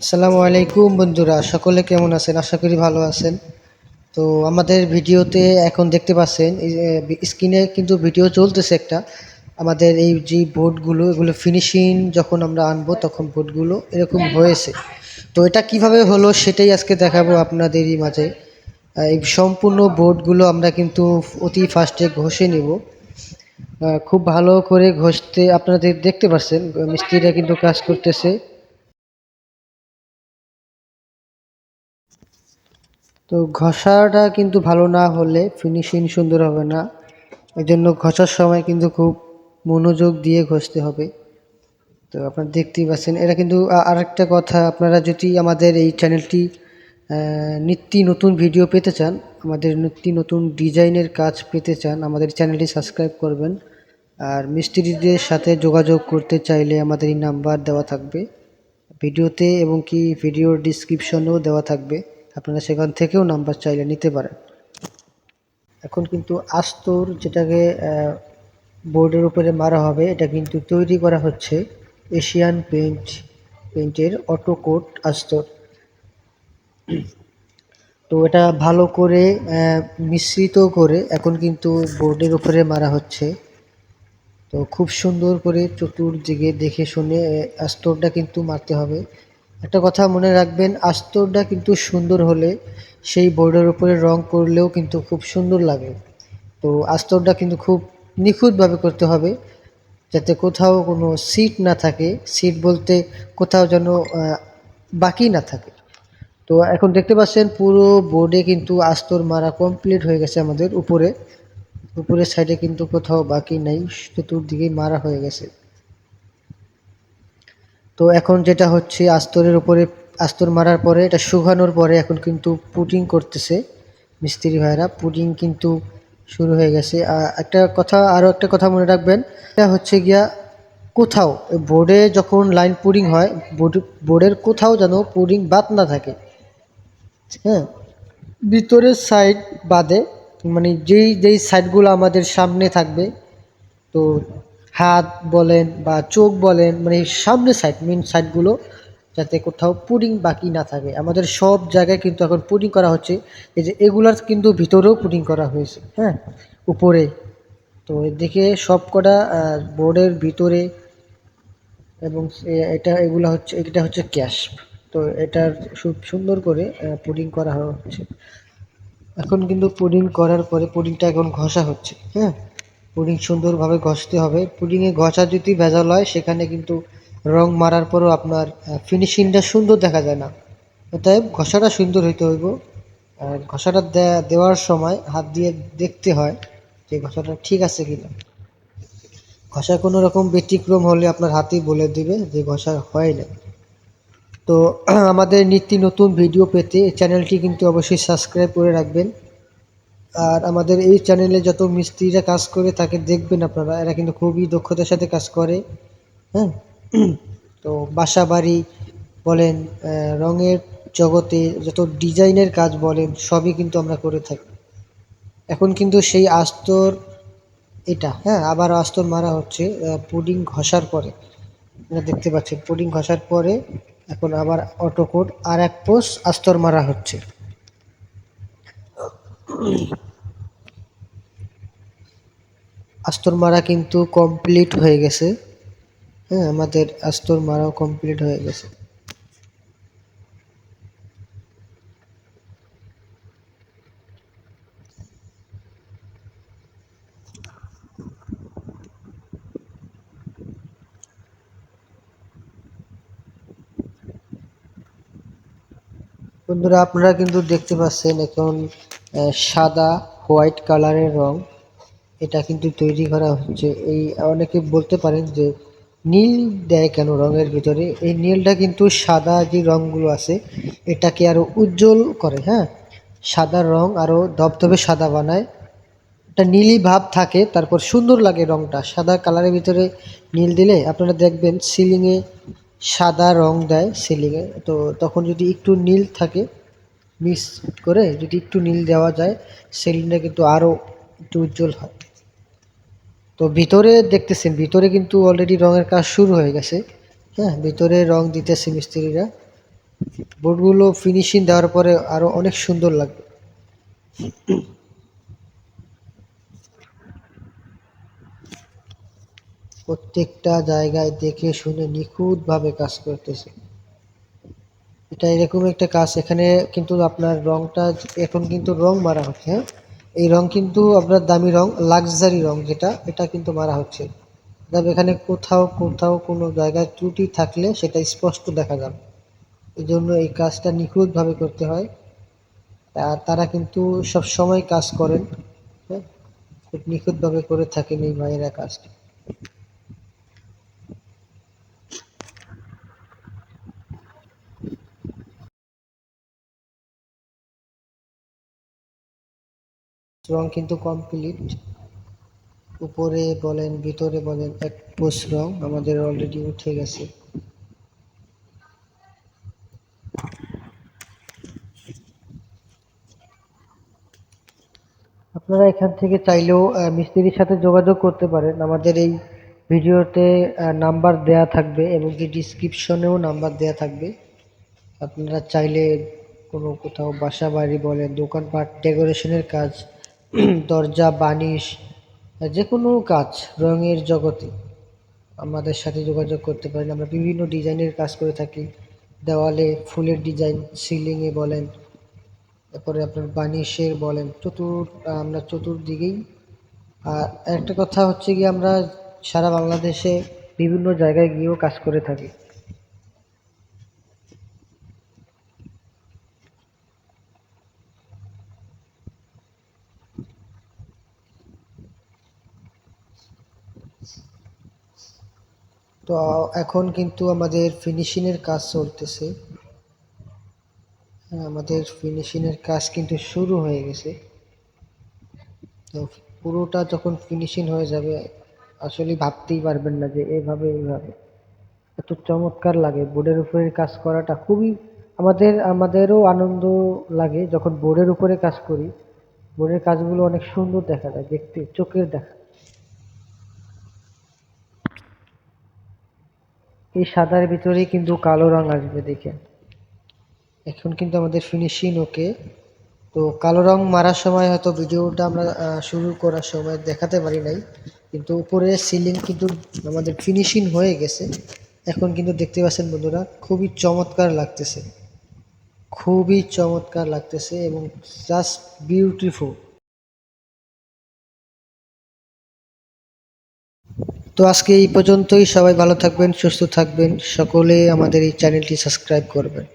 আসসালামু আলাইকুম বন্ধুরা, সকলে কেমন আছেন? আশা করি ভালো আছেন। তো আমাদের ভিডিওতে এখন দেখতে পাচ্ছেন স্ক্রিনে কিন্তু ভিডিও চলতেছে একটা। আমাদের এই যে বোর্ডগুলো এগুলো ফিনিশিং যখন আমরা আনবো তখন বোর্ডগুলো এরকম হয়েছে। তো এটা কিভাবে হলো সেটাই আজকে দেখাবো আপনাদেরই মাঝে। এই সম্পূর্ণ বোর্ডগুলো আমরা কিন্তু অতি ফাস্টে ঘষে নিব। খুব ভালো করে ঘষতে আপনাদের দেখতে পাচ্ছেন মিস্ত্রিরা কিন্তু কাজ করতেছে। তো ঘষাটা কিন্তু ভালো না হলে ফিনিশিং সুন্দর হবে না। এই জন্য ঘষার সময় কিন্তু খুব মনোযোগ দিয়ে ঘষতে হবে। তো আপনারা দেখতেই পাচ্ছেন এটা কিন্তু আরেকটা কথা, আপনারা যদি আমাদের এই চ্যানেলটি নিত্য নতুন ভিডিও পেতে চান, আমাদের নিত্য নতুন ডিজাইনের কাজ পেতে চান, আমাদের চ্যানেলটি সাবস্ক্রাইব করবেন। আর মিস্ত্রিদের সাথে যোগাযোগ করতে চাইলে আমাদের এই নাম্বার দেওয়া থাকবে ভিডিওতে, এবং কি ভিডিওর ডিসক্রিপশনেও দেওয়া থাকবে। আপনারা সেখান থেকেও নাম্বার চাইলে নিতে পারেন। এখন কিন্তু আস্তর যেটাকে বোর্ডের উপরে মারা হবে, এটা কিন্তু তৈরি করা হচ্ছে এশিয়ান পেইন্টের অটোকোট আস্তর। তো এটা ভালো করে মিশ্রিত করে এখন কিন্তু বোর্ডের উপরে মারা হচ্ছে। তো খুব সুন্দর করে চতুর্দিকে দেখে শুনে আস্তরটা কিন্তু মারতে হবে। একটা কথা মনে রাখবেন, আস্তরটা কিন্তু সুন্দর হলে সেই বোর্ডের উপরে রং করলেও কিন্তু খুব সুন্দর লাগে। তো আস্তরটা কিন্তু খুব নিখুঁতভাবে করতে হবে, যাতে কোথাও কোনো সিট না থাকে। সিট বলতে কোথাও যেন বাকি না থাকে। তো এখন দেখতে পাচ্ছেন পুরো বোর্ডে কিন্তু আস্তর মারা কমপ্লিট হয়ে গেছে আমাদের উপরের সাইডে কিন্তু কোথাও বাকি নাই, চতুর্দিকেই মারা হয়ে গেছে। তো এখন যেটা হচ্ছে আস্তরের উপরে আস্তর মারার পরে এটা শুকানোর পরে এখন কিন্তু পুটিং করতেছে মিস্ত্রি ভাইরা। পুটিং কিন্তু শুরু হয়ে গেছে। আরও একটা কথা মনে রাখবেন, এটা হচ্ছে গিয়া কোথাও বোর্ডে যখন লাইন পুডিং হয়, বোর্ডের কোথাও যেন পুডিং বাদ না থাকে। হ্যাঁ, ভিতরের সাইড বাদে, মানে যেই যেই সাইডগুলো আমাদের সামনে থাকবে, তো হাত বলেন বা চোখ বলেন, মানে সামনে সাইড মেন সাইডগুলো যাতে কোথাও পুডিং বাকি না থাকে। আমাদের সব জায়গায় কিন্তু এখন পুডিং করা হচ্ছে। এই যে এগুলার কিন্তু ভিতরেও পুডিং করা হয়েছে, হ্যাঁ, উপরে। তো এদিকে সব কটা বোর্ডের ভিতরে, এবং এটা হচ্ছে ক্যাশ। তো এটার খুব সুন্দর করে পুডিং করা হচ্ছে। এখন কিন্তু পুডিং করার পরে পুডিংটা এখন ঘষা হচ্ছে, হ্যাঁ। পুডিং সুন্দরভাবে ঘষতে হবে। পুডিংয়ে ঘষা যদি ভেজাল হয় সেখানে কিন্তু রং মারার পরও আপনার ফিনিশিংটা সুন্দর দেখা যায় না। অতএব ঘষাটা সুন্দর হইতে হইব। আর ঘষাটা দেওয়ার সময় হাত দিয়ে দেখতে হয় যে ঘষাটা ঠিক আছে কিনা। ঘষা কোনো রকম ব্যতিক্রম হলে আপনার হাতেই বলে দিবে যে ঘষা হয় না। তো আমাদের নিত্য নতুন ভিডিও পেতে এই চ্যানেলটি কিন্তু অবশ্যই সাবস্ক্রাইব করে রাখবেন। আর আমাদের এই চ্যানেলে যত মিস্ত্রিরা কাজ করে তাকে দেখবেন আপনারা, এরা কিন্তু খুবই দক্ষতার সাথে কাজ করে, হ্যাঁ। তো বাসা বাড়ি বলেন, রঙের জগতে যত ডিজাইনের কাজ বলেন, সবই কিন্তু আমরা করে থাকি। এখন কিন্তু সেই আস্তর, এটা হ্যাঁ আবার আস্তর মারা হচ্ছে পুডিং ঘষার পরে। আপনারা দেখতে পাচ্ছেন পুডিং ঘষার পরে এখন আবার অটোকোট আর এক পোষ আস্তর মারা হচ্ছে। আস্তর মারা কিন্তু কমপ্লিট হয়ে গেছে। হ্যাঁ, আমাদের আস্তর মারাও কমপ্লিট হয়ে গেছে। বন্ধুরা, আপনারা কিন্তু দেখতে পাচ্ছেন এখন সাদা হোয়াইট কালারের রং এটা কিন্তু তৈরি করা হচ্ছে। এই অনেকে বলতে পারেন যে নীল দেয় কেন রঙের ভিতরে? এই নীলটা কিন্তু সাদা যে রঙগুলো আছে এটাকে আরো উজ্জ্বল করে, হ্যাঁ। সাদা রং আরো ধবধবে সাদা বানায়, একটা নীলি ভাব থাকে, তারপর সুন্দর লাগে রংটা। সাদা কালারের ভিতরে নীল দিলে আপনারা দেখবেন সিলিংয়ে সাদা রং দেয় সিলিংয়ে, তো তখন যদি একটু নীল থাকে মিক্স করে যদি একটু নীল দেওয়া যায়, সিলিংটা কিন্তু আরও একটু উজ্জ্বল হয়। তো ভিতরে দেখতেছেন ভিতরে কিন্তু অলরেডি রঙের কাজ শুরু হয়ে গেছে, হ্যাঁ। ভিতরে রং দিতেছে মিস্ত্রিরা। বোর্ডগুলো ফিনিশিং দেওয়ার পরে আরো অনেক সুন্দর লাগবে। প্রত্যেকটা জায়গায় দেখে শুনে নিখুঁতভাবে কাজ করতেছে। এটা এরকম একটা কাজ, এখানে কিন্তু আপনার রংটা এখন কিন্তু রং মারা হচ্ছে, হ্যাঁ? এই রং কিন্তু আপনার দামি রং, লাক্সারি রং যেটা, এটা কিন্তু মারা হচ্ছে। তবে এখানে কোথাও কোথাও কোনো জায়গায় ত্রুটি থাকলে সেটা স্পষ্ট দেখা যাবে। এই জন্য এই কাজটা নিখুঁতভাবে করতে হয়। আর তারা কিন্তু সব সময় কাজ করেন, হ্যাঁ? খুব নিখুঁতভাবে করে থাকেন এই ভাইয়েরা কাজটা। রং কিন্তু কমপ্লিট, উপরে বলেন ভিতরে বলেন এক পোস্ট রং আমাদের অলরেডি উঠে গেছে। আপনারা এখান থেকে চাইলেও মিস্ত্রির সাথে যোগাযোগ করতে পারেন। আমাদের এই ভিডিওতে নাম্বার দেয়া থাকবে এবং কি ডিসক্রিপশনেও নাম্বার দেয়া থাকবে। আপনারা চাইলে কোনো কোথাও বাসা বাড়ি বলেন, দোকানপাট, ডেকোরেশনের কাজ, দরজা বানিশ, যে কোনো কাজ রঙের জগতে আমাদের সাথে যোগাযোগ করতে পারেন। আমরা বিভিন্ন ডিজাইনের কাজ করে থাকি। দেওয়ালে ফুলের ডিজাইন, সিলিংয়ে বলেন, তারপরে আপনার বানিশের বলেন, আমরা চতুর্দিকেই। আর একটা কথা হচ্ছে গিয়ে আমরা সারা বাংলাদেশে বিভিন্ন জায়গায় গিয়েও কাজ করে থাকি। তো এখন কিন্তু আমাদের ফিনিশিংয়ের কাজ চলতেছে। হ্যাঁ, আমাদের ফিনিশিংয়ের কাজ কিন্তু শুরু হয়ে গেছে। তো পুরোটা যখন ফিনিশিং হয়ে যাবে আসলে ভাবতেই পারবেন না যে এইভাবে এত চমৎকার লাগে। বোর্ডের উপরে কাজ করাটা খুবই, আমাদেরও আনন্দ লাগে যখন বোর্ডের উপরে কাজ করি। বোর্ডের কাজগুলো অনেক সুন্দর দেখা যায় দেখতে, চোখের দেখা। এই সাদার ভিতরেই কিন্তু কালো রং আসবে দেখেন। এখন কিন্তু আমাদের ফিনিশিং ওকে। তো কালো রং মারার সময় হয়তো ভিডিওটা আমরা শুরু করার সময় দেখাতে পারি নাই, কিন্তু উপরে সিলিং কিন্তু আমাদের ফিনিশিং হয়ে গেছে। এখন কিন্তু দেখতে পাচ্ছেন বন্ধুরা, খুবই চমৎকার লাগতেছে, খুবই চমৎকার লাগতেছে এবং জাস্ট বিউটিফুল। তো আজকে এই পর্যন্তই। সবাই ভালো থাকবেন, সুস্থ থাকবেন, সকলে আমাদের এই চ্যানেলটি সাবস্ক্রাইব করবেন।